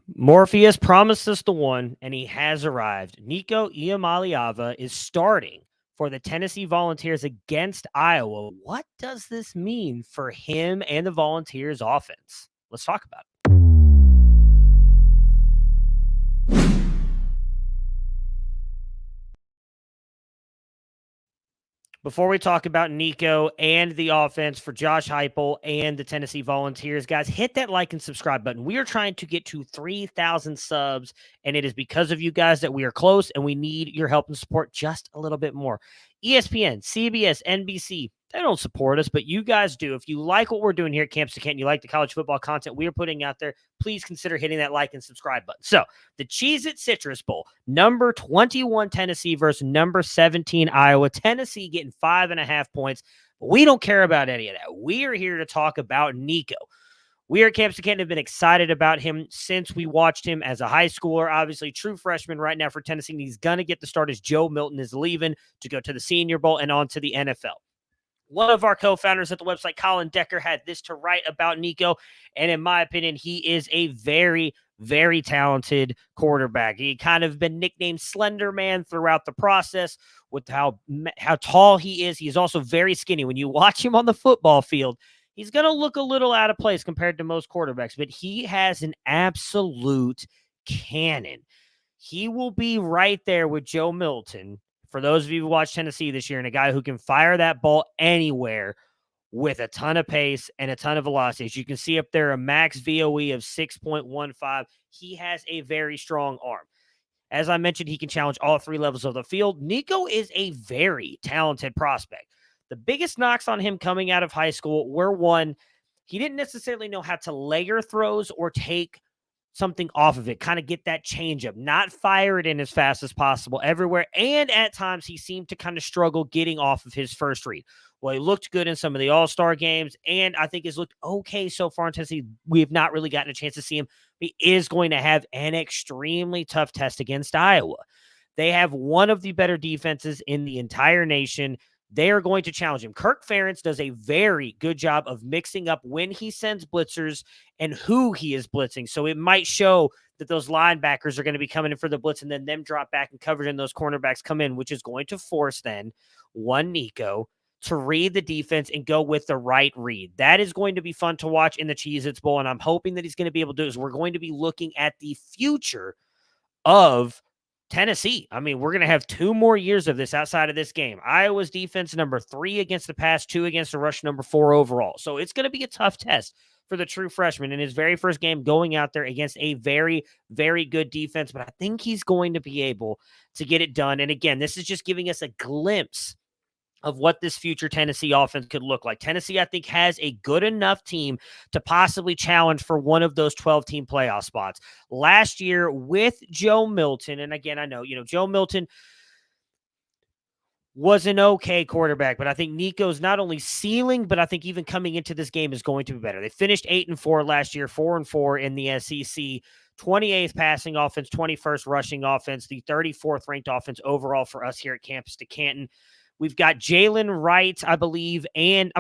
Morpheus promised us the one, and he has arrived. Nico Iamaleava is starting for the Tennessee Volunteers against Iowa. What does this mean for him and the Volunteers offense? Let's talk about it. Before we talk about Nico and the offense for Josh Heupel and the Tennessee Volunteers, guys, hit that like and subscribe button. We are trying to get to 3,000 subs, and it is because of you guys that we are close, and we need your help and support just a little bit more. ESPN, CBS, NBC, they don't support us, but you guys do. If you like what we're doing here at Camps to Canton, you like the college football content we are putting out there, please consider hitting that like and subscribe button. So, the Cheez-It Citrus Bowl, number 21 Tennessee versus number 17 Iowa. Tennessee getting 5.5 points, but we don't care about any of that. We are here to talk about Nico. We here at Camps to Canton have been excited about him since we watched him as a high schooler. Obviously, true freshman right now for Tennessee. And he's going to get the start as Joe Milton is leaving to go to the Senior Bowl and on to the NFL. One of our co-founders at the website, Colin Decker, had this to write about Nico, and in my opinion, he is a very, very talented quarterback. He kind of been nicknamed Slender Man throughout the process with how tall he is. He is also very skinny. When you watch him on the football field, he's going to look a little out of place compared to most quarterbacks, but he has an absolute cannon. He will be right there with Joe Milton. For those of you who watched Tennessee this year, and a guy who can fire that ball anywhere with a ton of pace and a ton of velocity. As you can see up there, a max VOE of 6.15. He has a very strong arm. As I mentioned, he can challenge all three levels of the field. Nico is a very talented prospect. The biggest knocks on him coming out of high school were, one, he didn't necessarily know how to layer throws or take something off of it, kind of get that changeup, not fire it in as fast as possible everywhere. And at times he seemed to kind of struggle getting off of his first read. Well, he looked good in some of the All-Star games, and I think has looked okay so far in Tennessee. We have not really gotten a chance to see him. He is going to have an extremely tough test against Iowa. They have one of the better defenses in the entire nation. They are going to challenge him. Kirk Ferentz does a very good job of mixing up when he sends blitzers and who he is blitzing. So it might show that those linebackers are going to be coming in for the blitz and then them drop back and coverage and those cornerbacks come in, which is going to force then one Nico to read the defense and go with the right read. That is going to be fun to watch in the Cheez-Its Bowl, and I'm hoping that he's going to be able to do is we're going to be looking at the future of Tennessee. I mean, we're going to have 2 more years of this outside of this game. Iowa's defense, number 3 against the pass, 2 against the rush, number 4 overall. So it's going to be a tough test for the true freshman in his very first game going out there against a very, very good defense. But I think he's going to be able to get it done. And again, this is just giving us a glimpse of what this future Tennessee offense could look like. Tennessee, I think, has a good enough team to possibly challenge for one of those 12-team playoff spots. Last year with Joe Milton, and again, I know, Joe Milton was an okay quarterback, but I think Nico's not only ceiling, but I think even coming into this game is going to be better. They finished 8-4 last year, 4-4 in the SEC. 28th passing offense, 21st rushing offense, the 34th ranked offense overall for us here at Campus to Canton. We've got Jalen Wright, I believe, Jalen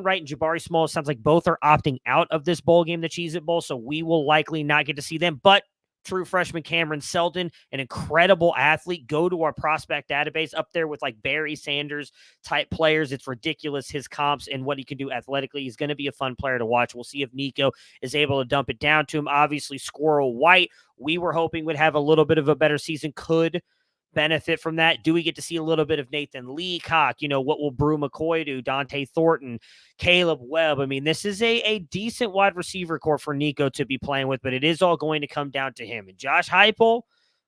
Wright and Jabari Small. Sounds like both are opting out of this bowl game, the Cheez-It Bowl, so we will likely not get to see them. But true freshman Cameron Seldon, an incredible athlete. Go to our prospect database up there with like Barry Sanders type players. It's ridiculous, his comps and what he can do athletically. He's going to be a fun player to watch. We'll see if Nico is able to dump it down to him. Obviously, Squirrel White, we were hoping would have a little bit of a better season, could benefit from that. Do we get to see a little bit of Nathan Leacock? What will Brew McCoy do? Dante Thornton, Caleb Webb. I mean, this is a decent wide receiver core for Nico to be playing with, but it is all going to come down to him. And Josh Heupel,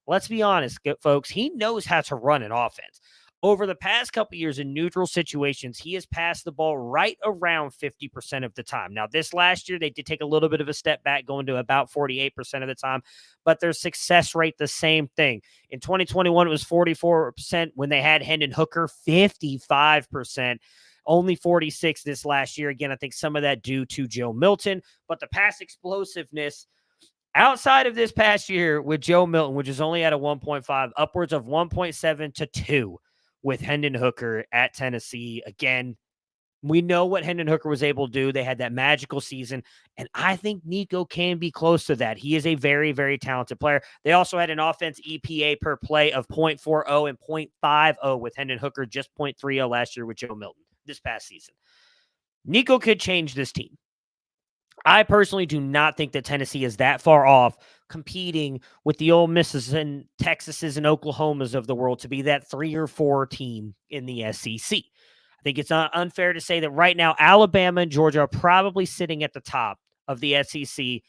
let's be honest, folks, he knows how to run an offense. Over the past couple years in neutral situations, he has passed the ball right around 50% of the time. Now, this last year, they did take a little bit of a step back, going to about 48% of the time, but their success rate, the same thing. In 2021, it was 44%. When they had Hendon Hooker, 55%. Only 46 this last year. Again, I think some of that due to Joe Milton, but the pass explosiveness outside of this past year with Joe Milton, which is only at a 1.5, upwards of 1.7 to 2 with Hendon Hooker at Tennessee. Again, We know what Hendon Hooker was able to do. They had that magical season, and I think Nico can be close to that. He is a very, very talented player. They also had an offense EPA per play of 0.40 and 0.50 with Hendon Hooker, just 0.30 last year with Joe Milton this past season. Nico could change this team. I personally do not think that Tennessee is that far off competing with the Ole Misses and Texases and Oklahomas of the world to be that 3 or 4 team in the SEC. I think it's unfair to say that right now Alabama and Georgia are probably sitting at the top of the SEC.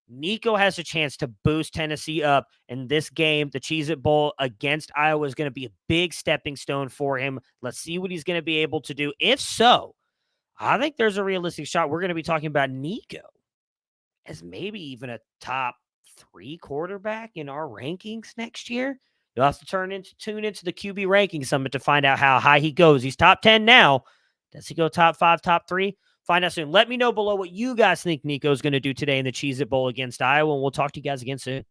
Nico has a chance to boost Tennessee up, and this game, the Cheez-It Bowl against Iowa, is going to be a big stepping stone for him. Let's see what he's going to be able to do. If so, I think there's a realistic shot. We're going to be talking about Nico as maybe even a top 3 quarterback in our rankings next year. You'll have to tune into the QB ranking summit to find out how high he goes. He's top 10 now. Does he go top 5, top 3? Find out soon. Let me know below what you guys think Nico's going to do today in the Cheez-It Bowl against Iowa, and we'll talk to you guys again soon.